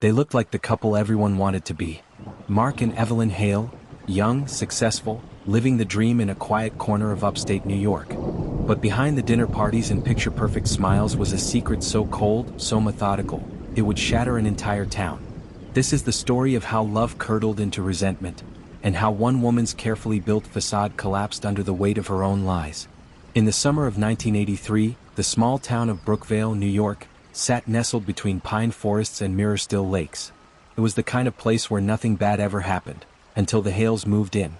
They looked like the couple everyone wanted to be. Mark and Evelyn Hale, young, successful, living the dream in a quiet corner of upstate New York. But behind the dinner parties and picture-perfect smiles was a secret so cold, so methodical, it would shatter an entire town. This is the story of how love curdled into resentment, and how one woman's carefully built facade collapsed under the weight of her own lies. In the summer of 1983, the small town of Brookvale, New York, sat nestled between pine forests and mirror-still lakes. It was the kind of place where nothing bad ever happened, until the Hales moved in.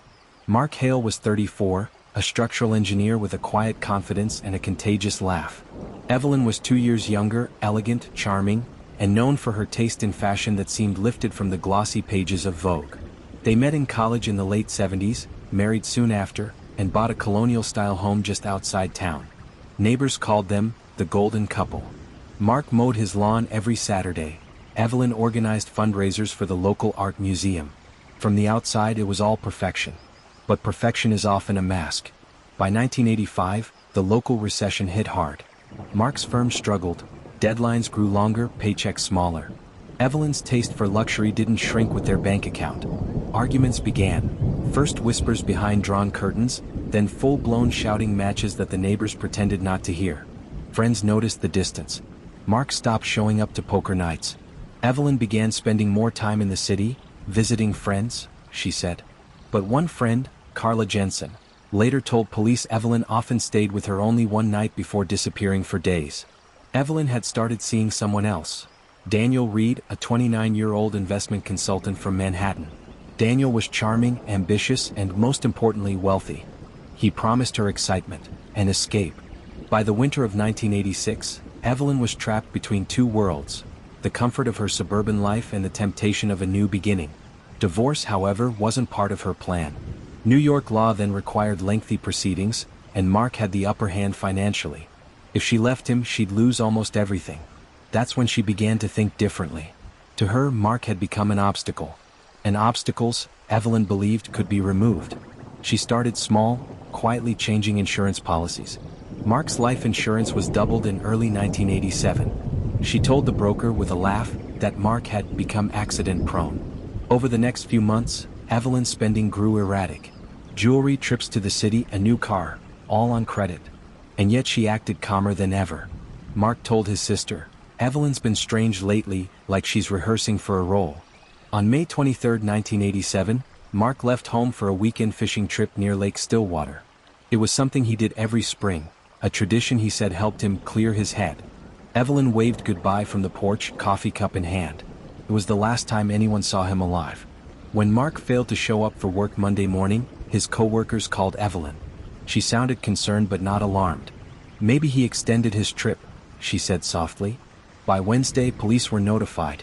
Mark Hale was 34, a structural engineer with a quiet confidence and a contagious laugh. Evelyn was 2 years younger, elegant, charming, and known for her taste in fashion that seemed lifted from the glossy pages of Vogue. They met in college in the late 70s, married soon after, and bought a colonial-style home just outside town. Neighbors called them the Golden Couple. Mark mowed his lawn every Saturday. Evelyn organized fundraisers for the local art museum. From the outside it was all perfection. But perfection is often a mask. By 1985, the local recession hit hard. Mark's firm struggled, deadlines grew longer, paychecks smaller. Evelyn's taste for luxury didn't shrink with their bank account. Arguments began, first whispers behind drawn curtains, then full-blown shouting matches that the neighbors pretended not to hear. Friends noticed the distance. Mark stopped showing up to poker nights. Evelyn began spending more time in the city, visiting friends, she said. But one friend, Carla Jensen, later told police Evelyn often stayed with her only one night before disappearing for days. Evelyn had started seeing someone else. Daniel Reed, a 29-year-old investment consultant from Manhattan. Daniel was charming, ambitious, and most importantly wealthy. He promised her excitement, an escape. By the winter of 1986, Evelyn was trapped between two worlds, the comfort of her suburban life and the temptation of a new beginning. Divorce, however, wasn't part of her plan. New York law then required lengthy proceedings, and Mark had the upper hand financially. If she left him, she'd lose almost everything. That's when she began to think differently. To her, Mark had become an obstacle. And obstacles, Evelyn believed, could be removed. She started small, quietly changing insurance policies. Mark's life insurance was doubled in early 1987. She told the broker with a laugh that Mark had become accident-prone. Over the next few months, Evelyn's spending grew erratic. Jewelry, trips to the city, a new car, all on credit. And yet she acted calmer than ever. Mark told his sister, "Evelyn's been strange lately, like she's rehearsing for a role." On May 23, 1987, Mark left home for a weekend fishing trip near Lake Stillwater. It was something he did every spring, a tradition he said helped him clear his head. Evelyn waved goodbye from the porch, coffee cup in hand. It was the last time anyone saw him alive. When Mark failed to show up for work Monday morning, his co-workers called Evelyn. She sounded concerned but not alarmed. "Maybe he extended his trip," she said softly. By Wednesday, police were notified.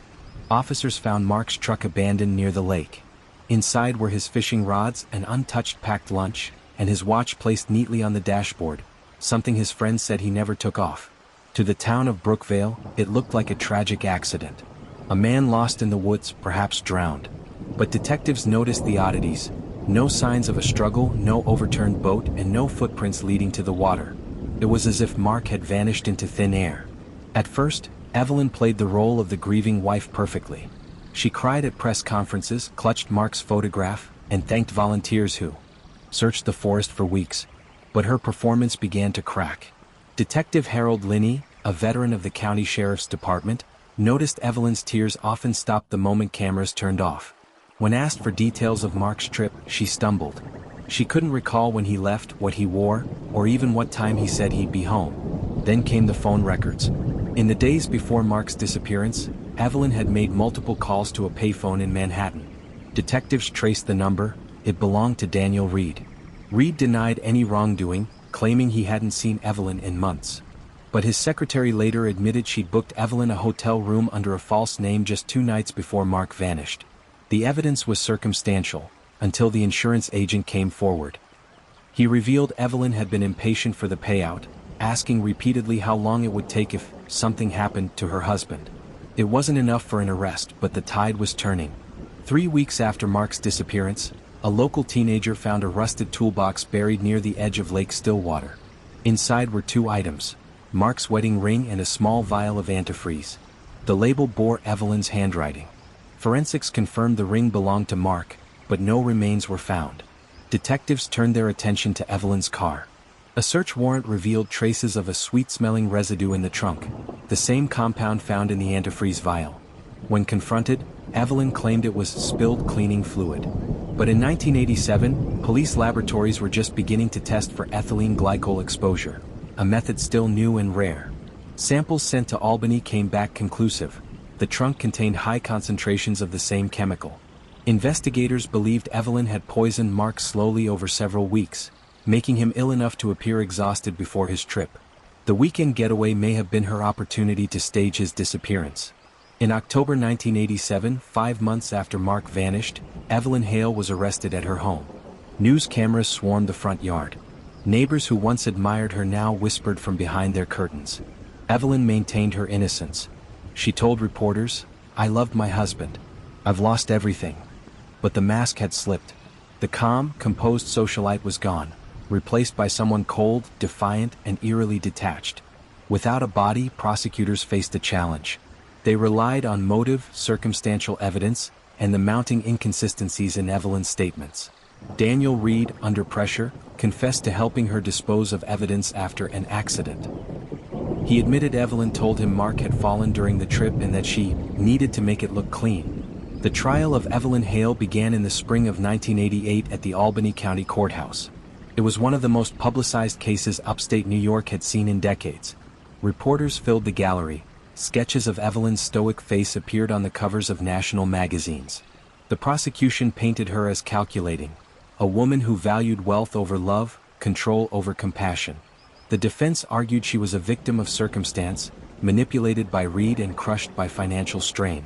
Officers found Mark's truck abandoned near the lake. Inside were his fishing rods, an untouched packed lunch, and his watch placed neatly on the dashboard, something his friends said he never took off. To the town of Brookvale, it looked like a tragic accident. A man lost in the woods, perhaps drowned. But detectives noticed the oddities. No signs of a struggle, no overturned boat, and no footprints leading to the water. It was as if Mark had vanished into thin air. At first, Evelyn played the role of the grieving wife perfectly. She cried at press conferences, clutched Mark's photograph, and thanked volunteers who searched the forest for weeks. But her performance began to crack. Detective Harold Linney, a veteran of the county sheriff's department, noticed Evelyn's tears often stopped the moment cameras turned off. When asked for details of Mark's trip, she stumbled. She couldn't recall when he left, what he wore, or even what time he said he'd be home. Then came the phone records. In the days before Mark's disappearance, Evelyn had made multiple calls to a payphone in Manhattan. Detectives traced the number. It belonged to Daniel Reed. Reed denied any wrongdoing, claiming he hadn't seen Evelyn in months. But his secretary later admitted she'd booked Evelyn a hotel room under a false name just 2 nights before Mark vanished. The evidence was circumstantial, until the insurance agent came forward. He revealed Evelyn had been impatient for the payout, asking repeatedly how long it would take if something happened to her husband. It wasn't enough for an arrest, but the tide was turning. 3 weeks after Mark's disappearance, a local teenager found a rusted toolbox buried near the edge of Lake Stillwater. Inside were 2 items: Mark's wedding ring and a small vial of antifreeze. The label bore Evelyn's handwriting. Forensics confirmed the ring belonged to Mark, but no remains were found. Detectives turned their attention to Evelyn's car. A search warrant revealed traces of a sweet-smelling residue in the trunk, the same compound found in the antifreeze vial. When confronted, Evelyn claimed it was spilled cleaning fluid. But in 1987, police laboratories were just beginning to test for ethylene glycol exposure, a method still new and rare. Samples sent to Albany came back conclusive. The trunk contained high concentrations of the same chemical. Investigators believed Evelyn had poisoned Mark slowly over several weeks, making him ill enough to appear exhausted before his trip. The weekend getaway may have been her opportunity to stage his disappearance. In October 1987, 5 months after Mark vanished, Evelyn Hale was arrested at her home. News cameras swarmed the front yard. Neighbors who once admired her now whispered from behind their curtains. Evelyn maintained her innocence. She told reporters, "I loved my husband. I've lost everything." But the mask had slipped. The calm, composed socialite was gone, replaced by someone cold, defiant, and eerily detached. Without a body, prosecutors faced a challenge. They relied on motive, circumstantial evidence, and the mounting inconsistencies in Evelyn's statements. Daniel Reed, under pressure, confessed to helping her dispose of evidence after an accident. He admitted Evelyn told him Mark had fallen during the trip and that she needed to make it look clean. The trial of Evelyn Hale began in the spring of 1988 at the Albany County Courthouse. It was one of the most publicized cases upstate New York had seen in decades. Reporters filled the gallery. Sketches of Evelyn's stoic face appeared on the covers of national magazines. The prosecution painted her as calculating, a woman who valued wealth over love, control over compassion. The defense argued she was a victim of circumstance, manipulated by Reed and crushed by financial strain.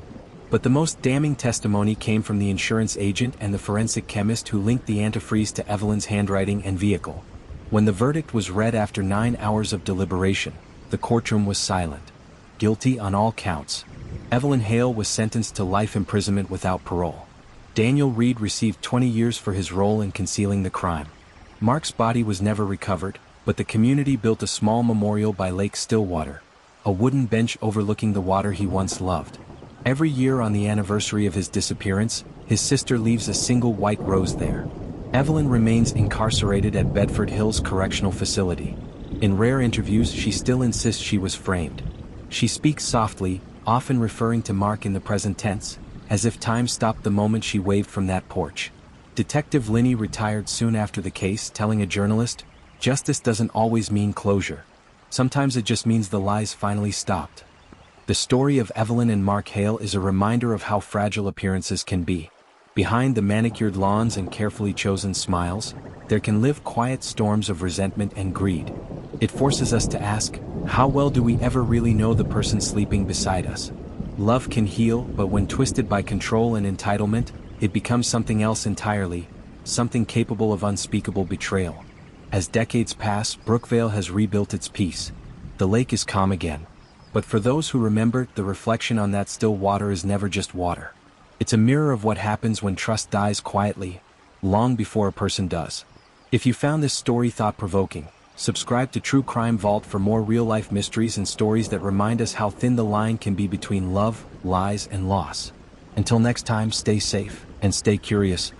But the most damning testimony came from the insurance agent and the forensic chemist who linked the antifreeze to Evelyn's handwriting and vehicle. When the verdict was read after 9 hours of deliberation, the courtroom was silent. Guilty on all counts. Evelyn Hale was sentenced to life imprisonment without parole. Daniel Reed received 20 years for his role in concealing the crime. Mark's body was never recovered, but the community built a small memorial by Lake Stillwater, a wooden bench overlooking the water he once loved. Every year on the anniversary of his disappearance, his sister leaves a single white rose there. Evelyn remains incarcerated at Bedford Hills Correctional Facility. In rare interviews, she still insists she was framed. She speaks softly, often referring to Mark in the present tense, as if time stopped the moment she waved from that porch. Detective Linney retired soon after the case, telling a journalist, "Justice doesn't always mean closure. Sometimes it just means the lies finally stopped." The story of Evelyn and Mark Hale is a reminder of how fragile appearances can be. Behind the manicured lawns and carefully chosen smiles, there can live quiet storms of resentment and greed. It forces us to ask, how well do we ever really know the person sleeping beside us? Love can heal, but when twisted by control and entitlement, it becomes something else entirely, something capable of unspeakable betrayal. As decades pass, Brookvale has rebuilt its peace. The lake is calm again. But for those who remember, the reflection on that still water is never just water. It's a mirror of what happens when trust dies quietly, long before a person does. If you found this story thought-provoking, subscribe to True Crime Vault for more real-life mysteries and stories that remind us how thin the line can be between love, lies, and loss. Until next time, stay safe and stay curious.